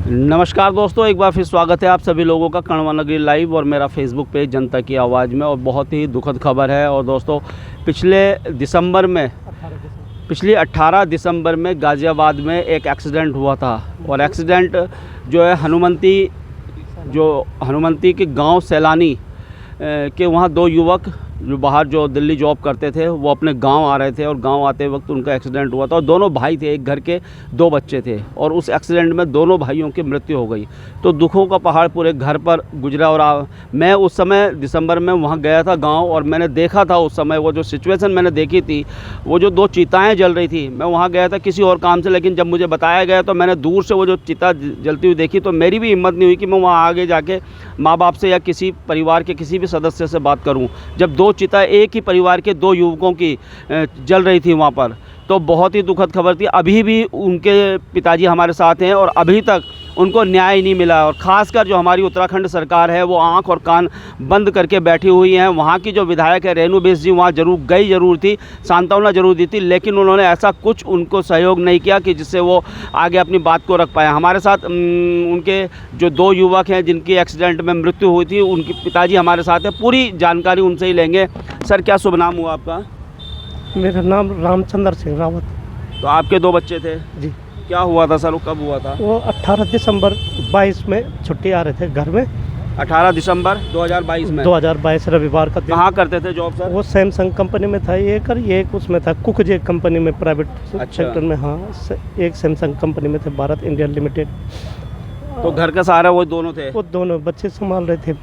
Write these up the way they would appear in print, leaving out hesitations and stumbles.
नमस्कार दोस्तों, एक बार फिर स्वागत है आप सभी लोगों का कण्वा नगरी लाइव और मेरा फेसबुक पेज जनता की आवाज़ में। और बहुत ही दुखद खबर है। और दोस्तों पिछले 18 दिसंबर में गाज़ियाबाद में एक एक्सीडेंट हुआ था। और एक्सीडेंट जो है हनुमंती के गांव सैलानी के वहाँ दो युवक जो बाहर जो दिल्ली जॉब करते थे वो अपने गांव आ रहे थे और गांव आते वक्त उनका एक्सीडेंट हुआ था। और दोनों भाई थे, एक घर के दो बच्चे थे और उस एक्सीडेंट में दोनों भाइयों की मृत्यु हो गई। तो दुखों का पहाड़ पूरे घर पर गुजरा। और मैं उस समय दिसंबर में वहाँ गया था गांव और मैंने देखा था उस समय वो जो सिचुएशन मैंने देखी थी, वो जो दो चिताएँ जल रही थी। मैं वहाँ गया था किसी और काम से, लेकिन जब मुझे बताया गया तो मैंने दूर से वो जो चिता जलती हुई देखी तो मेरी भी हिम्मत नहीं हुई कि मैं वहाँ आगे जाके माँ बाप से या किसी परिवार के किसी भी सदस्य से बात करूँ। जब दो चिता एक ही परिवार के दो युवकों की जल रही थी वहाँ पर, तो बहुत ही दुखद खबर थी। अभी भी उनके पिताजी हमारे साथ हैं और अभी तक उनको न्याय नहीं मिला। और ख़ासकर जो हमारी उत्तराखंड सरकार है वो आंख और कान बंद करके बैठी हुई हैं। वहाँ की जो विधायक है रेणु बेस जी वहाँ जरूर थी, सांत्वना जरूर दी थी, लेकिन उन्होंने ऐसा कुछ उनको सहयोग नहीं किया कि जिससे वो आगे अपनी बात को रख पाए। हमारे साथ उनके जो दो युवक हैं जिनकी एक्सीडेंट में मृत्यु हुई थी, उनके पिताजी हमारे साथ हैं। पूरी जानकारी उनसे ही लेंगे। सर, क्या शुभ नाम हुआ आपका? मेरा नाम रामचंद्र सिंह रावत। तो आपके दो बच्चे थे जी। क्या हुआ था सर, वो कब हुआ था? वो 18 दिसंबर 22 में छुट्टी आ रहे थे घर में। 18 दिसंबर 2022 में 2022 रविवार का दिन। कहाँ करते थे जॉब सर? वो सैमसंग कंपनी में था एक, और एक उसमें था कुकजे कंपनी में, प्राइवेट सेक्टर में। हाँ, एक सैमसंग कंपनी में थे, भारत इंडिया लिमिटेड। तो घर का सहारा वो दोनों थे? वो दोनों बच्चे संभाल रहे थे।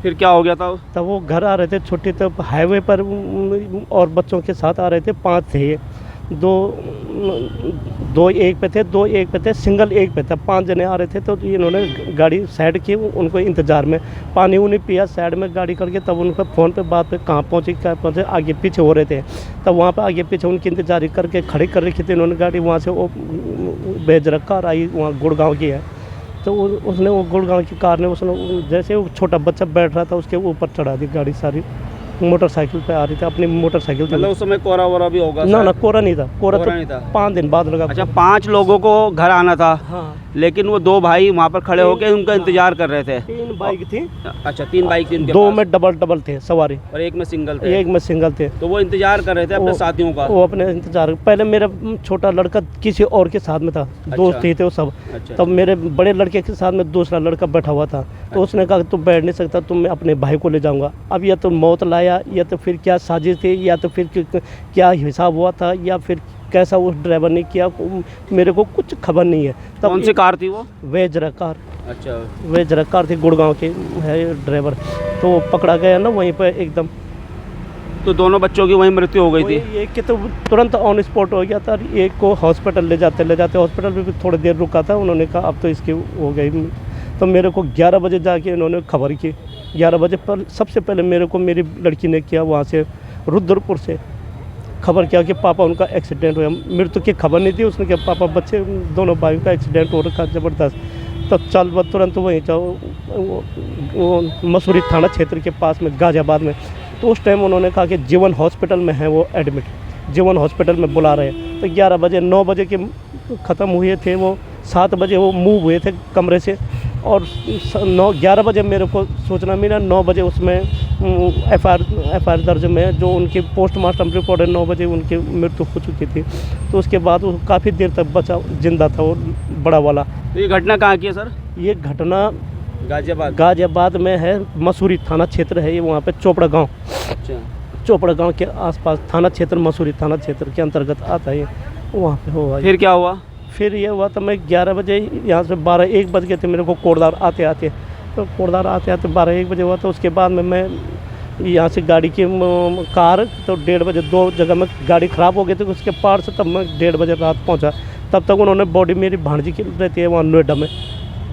फिर क्या हो गया था? तब वो घर आ रहे थे छुट्टी, तब हाईवे पर और बच्चों के साथ आ रहे थे। 5 थे ये, दो एक पे थे, दो एक पे थे, सिंगल एक पे था। 5 जने आ रहे थे। तो इन्होंने गाड़ी साइड की, उनको इंतज़ार में पानी उन्हें पिया साइड में गाड़ी करके। तब उनको फ़ोन पे बात पे कहाँ पहुँचे क्या पहुँचे, आगे पीछे हो रहे थे। तब वहाँ पे आगे पीछे उनकी इंतज़ार करके खड़ी कर रखी थी इन्होंने गाड़ी। वहाँ से वो भेज रखा और आई वहाँ गुड़गांव की है। तो उसने वो गुड़गांव की कार ने उसने जैसे वो छोटा बच्चा बैठ रहा था उसके ऊपर चढ़ा दी गाड़ी सारी। मोटरसाइकिल पे आ रही थी, अपनी मोटरसाइकिल। मतलब उस समय कोहरा वोरा भी होगा? ना कोहरा नहीं था। कोहरा तो नहीं था। 5 दिन बाद लगा। अच्छा, 5 लोगों को घर आना था। हाँ। लेकिन वो दो भाई वहाँ पर खड़े होकर उनका इंतजार कर रहे थे। 3 बाइक थी। अच्छा, 3 बाइक थी उनके दो पास। में डबल थे सवारी और एक में सिंगल थे। एक में सिंगल थे। तो वो इंतजार कर रहे थे अपने साथियों का? वो अपने इंतजार। पहले मेरा छोटा लड़का किसी और के साथ में था। दोस्त ही थे वो सब। तब मेरे बड़े लड़के के साथ में दूसरा लड़का बैठा हुआ था। तो उसने कहा तुम बैठ नहीं सकता, तुम मैं अपने भाई को ले जाऊंगा। अब या तो मौत लाया, या तो फिर क्या साजिश थी, या तो फिर क्या हिसाब हुआ था, या फिर कैसा उस ड्राइवर ने किया, मेरे को कुछ खबर नहीं है। तब कौन सी कार थी वो? वेजरा कार। अच्छा, वेजरा कार थी, गुड़गांव के है ड्राइवर। तो वो पकड़ा गया ना वहीं पर एकदम। तो दोनों बच्चों की वहीं मृत्यु हो गई थी? एक के तो तुरंत ऑन स्पॉट हो गया था। एक को हॉस्पिटल ले जाते हॉस्पिटल में भी थोड़ी देर रुका था। उन्होंने कहा अब तो इसकी हो गई। तो मेरे को 11 बजे जाके इन्होंने खबर की। 11 बजे पर सबसे पहले मेरे को मेरी लड़की ने किया, वहाँ से रुद्रपुर से खबर किया कि पापा उनका एक्सीडेंट हुआ। मृत्यु की खबर नहीं थी। उसने कहा पापा बच्चे दोनों भाइयों का एक्सीडेंट हो रखा ज़बरदस्त। तब चल तुरंत वहीं जाओ, वो मसूरी थाना क्षेत्र के पास में गाज़ियाबाद में। तो उस टाइम उन्होंने कहा कि जीवन हॉस्पिटल में है वो एडमिट, जीवन हॉस्पिटल में बुला रहे हैं। तो 11 बजे 9 बजे के ख़त्म हुए थे वो। 7 बजे वो मूव हुए थे कमरे से। और 11 बजे मेरे को सूचना मिला। 9 बजे उसमें एफ.आई.आर. दर्ज में जो उनकी पोस्टमार्टम रिपोर्ट है, 9 बजे उनकी मृत्यु हो चुकी थी। तो उसके बाद वो काफ़ी देर तक बचा जिंदा था वो बड़ा वाला। तो ये घटना कहाँ की है सर? ये घटना गाज़ियाबाद में है। मसूरी थाना क्षेत्र है ये, वहाँ पे चोपड़ा गाँव। अच्छा, चोपड़ा गाँव के आसपास थाना क्षेत्र, मसूरी थाना क्षेत्र के अंतर्गत आता है। वहाँ पे हुआ। फिर क्या हुआ? फिर ये हुआ तो मैं 11 बजे यहाँ से 12-1 बज गए थे मेरे को कोटद्वार आते आते। तो कोटद्वार आते आते 12-1 बजे हुआ। तो उसके बाद में मैं यहाँ से गाड़ी की कार, तो 1:30 बजे 2 जगह में गाड़ी ख़राब हो गई थी उसके पार से। तब मैं 1:30 बजे रात पहुँचा। तब तक उन्होंने बॉडी मेरी भांजी की रहती है वहाँ नोएडा में।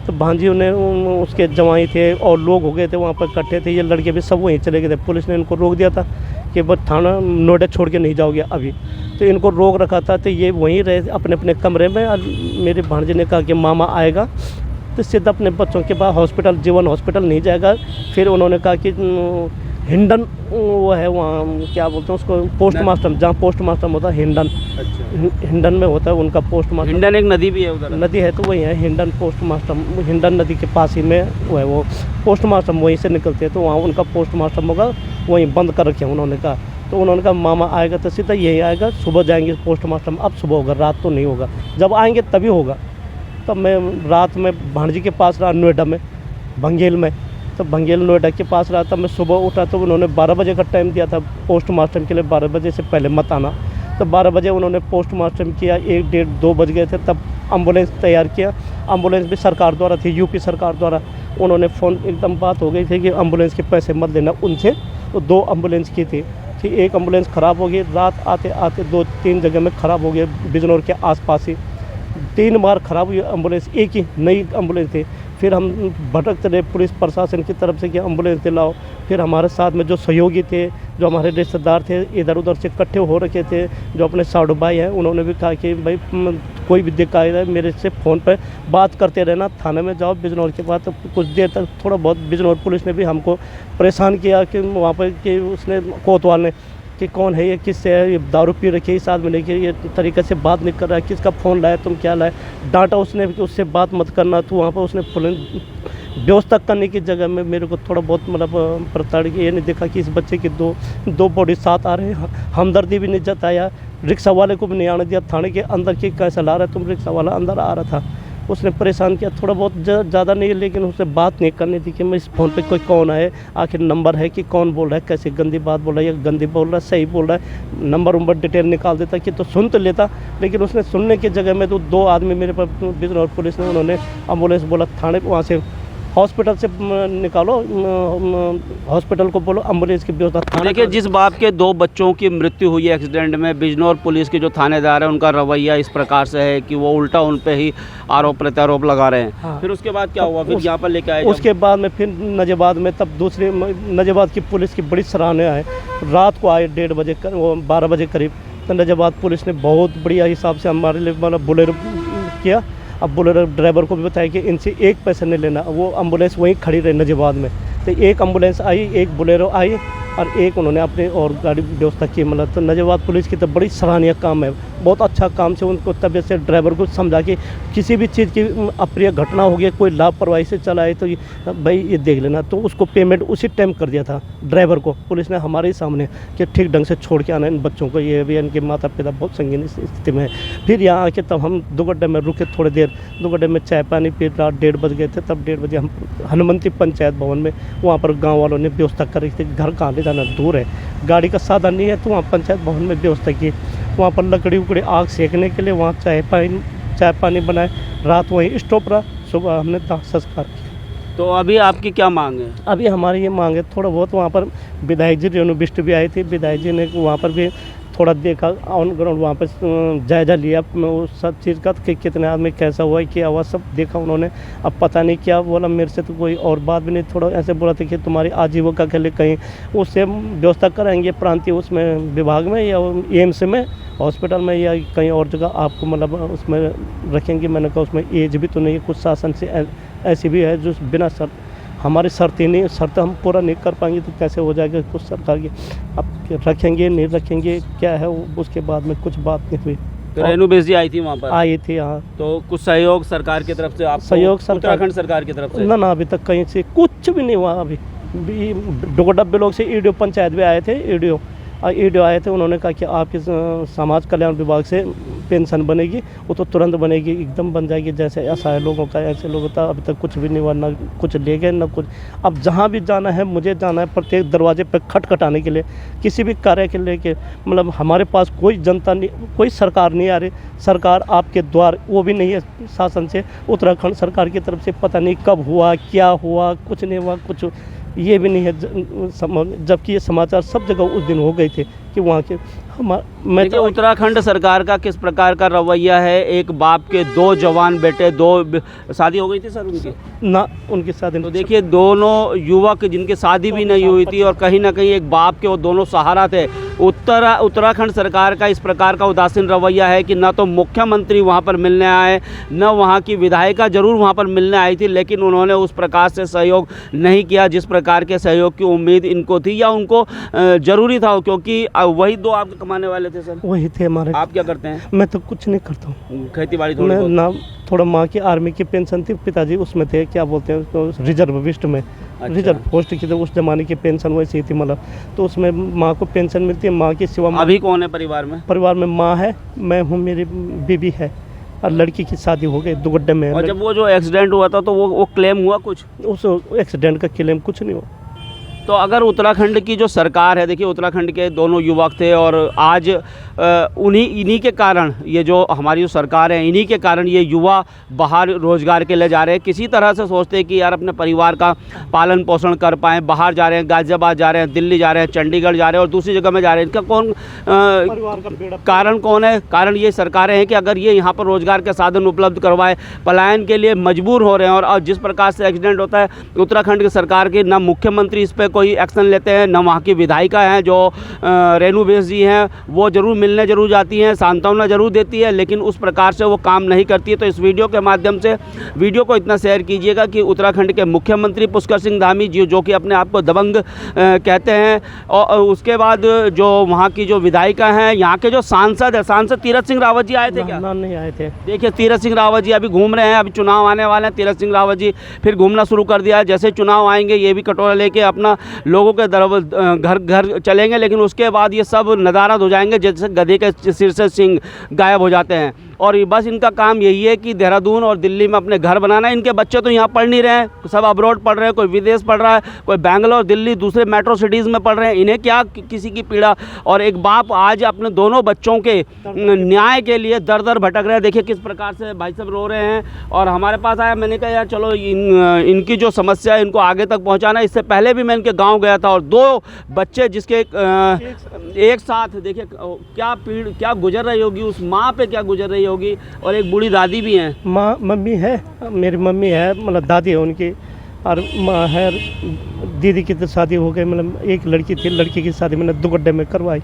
तो भांजी उन्हें उसके जवाई थे और लोग हो गए थे वहाँ पर इकट्ठे थे। ये लड़के भी सब वहीं चले गए थे। पुलिस ने इनको रोक दिया था कि बस थाना नोएडा छोड़ के नहीं जाओगे अभी। तो इनको रोक रखा था। तो ये वहीं रहे अपने अपने कमरे में। और मेरे भांजी ने कहा कि मामा आएगा तो सीधा अपने बच्चों के पास हॉस्पिटल, जीवन हॉस्पिटल नहीं जाएगा। फिर उन्होंने कहा कि हिंडन वो है वहाँ, क्या बोलते हैं उसको, पोस्ट मास्टर, जहाँ पोस्ट मास्टर होता है हिंडन, अच्छा, हिंडन में होता है उनका पोस्ट मास्टर। हिंडन एक नदी भी है उधर। नदी है तो वही है हिंडन पोस्ट मास्टर, हिंडन नदी के पास ही में वो है, वो पोस्ट मास्टर वहीं से निकलते हैं, तो वहाँ उनका पोस्ट मास्टर होगा, वहीं बंद कर रखे हैं उन्होंने कहा। तो उन्होंने कहा मामा आएगा तो सीधा यही आएगा, सुबह जाएंगे पोस्ट मास्टर में, अब सुबह होगा, रात तो नहीं होगा, जब आएंगे तभी होगा। तब मैं रात में भाणजी के पास रहा, नोएडा में, बंगेल में, तब बंगेल नोएडा के पास रहा। तब मैं सुबह उठा तो उन्होंने 12 बजे का टाइम दिया था पोस्ट मास्टर के लिए, 12 बजे से पहले मत आना। तब 12 बजे उन्होंने पोस्ट मास्टर किया, 1 डेढ़ 2 बज गए थे, तब एम्बुलेंस तैयार किया। एम्बुलेंस भी सरकार द्वारा थी, यूपी सरकार द्वारा। उन्होंने फ़ोन, एकदम बात हो गई थी कि एम्बुलेंस के पैसे मत लेना उनसे, तो 2 एम्बुलेंस की थी कि एक एम्बुलेंस ख़राब हो गई, रात आते आते 2-3 जगह में ख़राब हो गया, बिजनौर के आसपास ही 3 बार ख़राब हुई एम्बुलेंस, एक ही नई एम्बुलेंस थी। फिर हम भटकते रहे पुलिस प्रशासन की तरफ से कि एम्बुलेंस दिलाओ। फिर हमारे साथ में जो सहयोगी थे, जो हमारे रिश्तेदार थे, इधर उधर से इकट्ठे हो रखे थे, जो अपने साड़ू भाई हैं, उन्होंने भी कहा कि भाई कोई भी दिक्कत है मेरे से फ़ोन पर बात करते रहना, थाने में जाओ बिजनौर के बाद। तो कुछ देर तक थोड़ा बहुत बिजनौर पुलिस ने भी हमको परेशान किया कि वहाँ पर कि उसने कोतवाल ने कि कौन है ये, किससे है, ये दारू पी रखी है, इस आदमी ने कि ये तरीके से बात नहीं कर रहा है, किसका फ़ोन लाया, तुम क्या लाए, डांटा उसने कि उससे बात मत करना। तो वहाँ पर उसने व्यवस्था करने की जगह में मेरे को थोड़ा बहुत मतलब प्रताड़ित, ये नहीं देखा कि इस बच्चे की दो बॉडी साथ आ रहे हैं, हमदर्दी भी नहीं जताया, रिक्शा वाले को भी नहीं आने दिया थाने के अंदर कि कैसे ला रहा है तुम, रिक्शा वाला अंदर आ रहा था, उसने परेशान किया थोड़ा बहुत, ज़्यादा नहीं, लेकिन उससे बात नहीं करनी थी कि मैं इस फ़ोन पे कोई कौन है, आखिर नंबर है कि कौन बोल रहा है, कैसे गंदी बात बोल रहा है या गंदी बोल रहा है, सही बोल रहा है, नंबर उम्बर डिटेल निकाल देता कि तो सुन तो लेता। लेकिन उसने सुनने की जगह में तो 2 आदमी मेरे पास बिजनौर पुलिस ने, उन्होंने एम्बुलेंस बोला थाने, वहाँ से हॉस्पिटल से निकालो, हॉस्पिटल को बोलो एम्बुलेंस की व्यवस्था थाने। देखिए, जिस बाप के 2 बच्चों की मृत्यु हुई है एक्सीडेंट में, बिजनौर पुलिस के जो थानेदार है उनका रवैया इस प्रकार से है कि वो उल्टा उन पे ही आरोप प्रत्यारोप लगा रहे हैं। हाँ। फिर उसके बाद क्या हुआ, फिर यहाँ पर लेके आए उसके बाद में फिर नजेबाद में, तब दूसरे नजेबाद की पुलिस की बड़ी सराहना है, रात को आए 1:30 बजे, वो 12 बजे करीब। तो नजेबाद पुलिस ने बहुत बढ़िया हिसाब से हमारे लिए मतलब बोलेरो किया। अब बोलेरो ड्राइवर को भी बताया कि इनसे 1 पैसा नहीं लेना, वो एम्बुलेंस वहीं खड़ी रही नजेबाद में। तो 1 एम्बुलेंस आई, 1 बोलेरो आई और 1 उन्होंने अपने और गाड़ी व्यवस्था की। मतलब तो नजेबाद पुलिस की तो बड़ी सराहनीय काम है, बहुत अच्छा काम से उनको तबियत से ड्राइवर को समझा कि किसी भी चीज़ की अप्रिय घटना हो गई, कोई लापरवाही से चलाए तो भाई ये देख लेना। तो उसको पेमेंट उसी टाइम कर दिया था ड्राइवर को पुलिस ने हमारे ही सामने कि ठीक ढंग से छोड़ के आना इन बच्चों को, ये भी इनके माता पिता बहुत संगीन स्थिति में है। फिर यहाँ आके तब हम 2 गड्ढे में रुके थोड़ी देर, 2 गड्ढे में चाय पानी, फिर रात 1:30 बज गए थे। तब 1:30 बजे हम हनुमंती पंचायत भवन में, वहाँ पर गाँव वालों ने व्यवस्था कर रही थी, घर कहाँ ले जाना, दूर है, गाड़ी का साधन नहीं है, तो वहाँ पंचायत भवन में व्यवस्था की। वहाँ पर लकड़ी उकड़ी आग सेकने के लिए वहाँ चाय पानी बनाए, रात वहीं स्टॉप रहा, सुबह हमने दाह संस्कार किया। तो अभी आपकी क्या मांग है? अभी हमारी ये मांग है, थोड़ा बहुत वहाँ पर विधायक जी रेणु बिष्ट भी आई थी, विधायक जी ने वहाँ पर भी थोड़ा देखा, ऑन ग्राउंड वहाँ पर जायज़ा लिया वो सब चीज़ का कि कितने आदमी कैसा हुआ, क्या हुआ, सब देखा उन्होंने। अब पता नहीं क्या बोला, मेरे से तो कोई और बात भी नहीं, थोड़ा ऐसे बोला था कि तुम्हारी आजीविका के लिए कहीं उससे व्यवस्था कराएंगे प्रांतीय उसमें विभाग में या एम्स में हॉस्पिटल में या कहीं और जगह आपको मतलब उसमें रखेंगे। मैंने कहा उसमें एज भी तो नहीं है, कुछ शासन से ऐसी भी है जो बिना शर्त, हमारी शर्तें नहीं, शर्त हम पूरा नहीं कर पाएंगे तो कैसे हो जाएगा कुछ सरकार की। अब रखेंगे नहीं रखेंगे क्या है, उसके बाद में कुछ बात नहीं हुई। तो रेणु बिष्ट जी आई थी वहाँ पर? आई थी, हाँ। तो कुछ सहयोग सरकार की तरफ से आपको? सहयोग सरकार, उत्तराखंड सरकार की तरफ से? ना अभी तक कहीं से कुछ भी नहीं हुआ। अभी डोगडा ब्लॉक से ईडीओ पंचायत भी आए थे, ईडीओ आए थे, उन्होंने कहा कि आपके समाज कल्याण विभाग से पेंशन बनेगी, वो तो तुरंत बनेगी, एकदम बन जाएगी, जैसे असहाय लोगों का ऐसे लोगों का। अभी तक कुछ भी नहीं हुआ, ना कुछ ले गए ना कुछ। अब जहाँ भी जाना है, मुझे जाना है प्रत्येक दरवाजे पर खटखटाने के लिए, किसी भी कार्य के लेके, मतलब हमारे पास कोई जनता नहीं, कोई सरकार नहीं आ रही। सरकार आपके द्वार वो भी नहीं है शासन से, उत्तराखंड सरकार की तरफ से पता नहीं कब हुआ, क्या हुआ, कुछ नहीं हुआ, कुछ ये भी नहीं है। जबकि ये समाचार सब जगह उस दिन हो गए थे कि वहाँ के मैं तो उत्तराखंड सरकार का किस प्रकार का रवैया है, एक बाप के 2 जवान बेटे, 2 शादी हो गई थी सर उनकी ना, उनकी शादी। तो देखिए, दोनों युवक जिनकी शादी भी नहीं हुई थी और कहीं ना कहीं एक बाप के वो दोनों सहारा थे, उत्तराखंड सरकार का इस प्रकार का उदासीन रवैया है कि न तो मुख्यमंत्री वहाँ पर मिलने आए, न वहाँ की विधायिका जरूर वहाँ पर मिलने आई थी, लेकिन उन्होंने उस प्रकार से सहयोग नहीं किया जिस प्रकार के सहयोग की उम्मीद इनको थी या उनको ज़रूरी था, क्योंकि वही दो आपके कमाने वाले थे सर। वही थे हमारे। आप क्या करते हैं? मैं तो कुछ नहीं करता हूँ, खेती बाड़ी मैं थोड़ी ना थोड़ा माँ की आर्मी की पेंशन थी, पिताजी उसमें थे, क्या बोलते हैं उसको, रिजर्विस्ट में। अच्छा। रिजर्व पोस्ट की तो उस जमाने की पेंशन वैसी थी, मतलब तो उसमें माँ को पेंशन मिलती है। माँ की सिवा अभी कौन है परिवार में? परिवार में माँ है, मैं हूँ, मेरी बीबी है और लड़की की शादी हो गई, दुगड्डे में। और जब वो जो एक्सीडेंट हुआ था तो वो क्लेम हुआ कुछ? उस एक्सीडेंट का क्लेम कुछ नहीं हुआ। तो अगर उत्तराखंड की जो सरकार है, देखिए उत्तराखंड के दोनों युवक थे और आज इन्हीं के कारण ये जो हमारी जो सरकार है, इन्हीं के कारण ये युवा बाहर रोज़गार के लिए जा रहे हैं। किसी तरह से सोचते हैं कि यार अपने परिवार का पालन पोषण कर पाएँ, बाहर जा रहे हैं, गाज़ियाबाद जा रहे हैं, दिल्ली जा रहे हैं, चंडीगढ़ जा रहे हैं और दूसरी जगह में जा रहे हैं। इनका कारण कौन है? कारण ये सरकारें हैं कि अगर ये यहाँ पर रोज़गार के साधन उपलब्ध करवाए, पलायन के लिए मजबूर हो रहे हैं। और जिस प्रकार से एक्सीडेंट होता है, उत्तराखंड की सरकार के ना मुख्यमंत्री इस पर कोई एक्शन लेते हैं, न वहाँ की विधायिका हैं जो रेणु बेस जी हैं, वो ज़रूर मिलने ज़रूर जाती हैं, सांत्वना ज़रूर देती है, लेकिन उस प्रकार से वो काम नहीं करती है। तो इस वीडियो के माध्यम से वीडियो को इतना शेयर कीजिएगा कि उत्तराखंड के मुख्यमंत्री पुष्कर सिंह धामी जी, जो कि अपने आप को दबंग कहते हैं, और उसके बाद जो वहाँ की जो विधायिका हैं, यहाँ के जो सांसद है, सांसद तीरथ सिंह रावत जी आए थे क्या? नहीं आए थे। देखिए तीरथ सिंह रावत जी अभी घूम रहे हैं, अभी चुनाव आने वाले हैं, तीरथ सिंह रावत जी फिर घूमना शुरू कर दिया है। जैसे चुनाव आएंगे ये भी कटोरा लेके अपना लोगों के घर घर चलेंगे, लेकिन उसके बाद ये सब नदारद हो जाएंगे जैसे गधे के सिर से सिंग गायब हो जाते हैं। और बस इनका काम यही है कि देहरादून और दिल्ली में अपने घर बनाना है। इनके बच्चे तो यहाँ पढ़ नहीं रहे हैं, सब अब्रॉड पढ़ रहे हैं, कोई विदेश पढ़ रहा है, कोई बेंगलोर, दिल्ली, दूसरे मेट्रो सिटीज़ में पढ़ रहे हैं। इन्हें क्या किसी की पीड़ा। और एक बाप आज अपने दोनों बच्चों के न्याय के लिए दर दर भटक रहे हैं। देखिए किस प्रकार से भाई साहब रो रहे हैं। और हमारे पास आया, मैंने कहा यार चलो इनकी जो समस्या है इनको आगे तक पहुँचाना। इससे पहले भी मैं इनके गाँव गया था और दो बच्चे जिसके एक साथ, देखिए क्या गुजर रही होगी, उस माँ पे क्या गुजर रही होगी। और एक बूढ़ी दादी भी हैं। माँ मम्मी है, मेरी मम्मी है, मतलब दादी है उनकी, और माँ है। दीदी की तो शादी हो गई, मतलब एक लड़की थी, लड़की की शादी मैंने दुगड्डे में करवाई,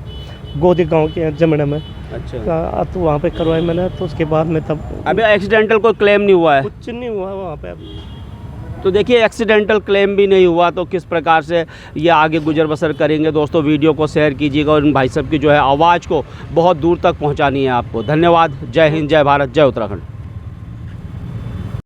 गोदी गांव के जमना में। अच्छा। तो वहाँ पे करवाई मैंने, तो उसके बाद में तब अभी एक्सीडेंटल कोई क्लेम नहीं हुआ है? कुछ नहीं हुआ वहाँ पे। तो देखिए एक्सीडेंटल क्लेम भी नहीं हुआ तो किस प्रकार से ये आगे गुजर बसर करेंगे। दोस्तों वीडियो को शेयर कीजिएगा और इन भाई साहब की जो है आवाज़ को बहुत दूर तक पहुंचानी है आपको। धन्यवाद। जय हिंद, जय भारत, जय उत्तराखंड।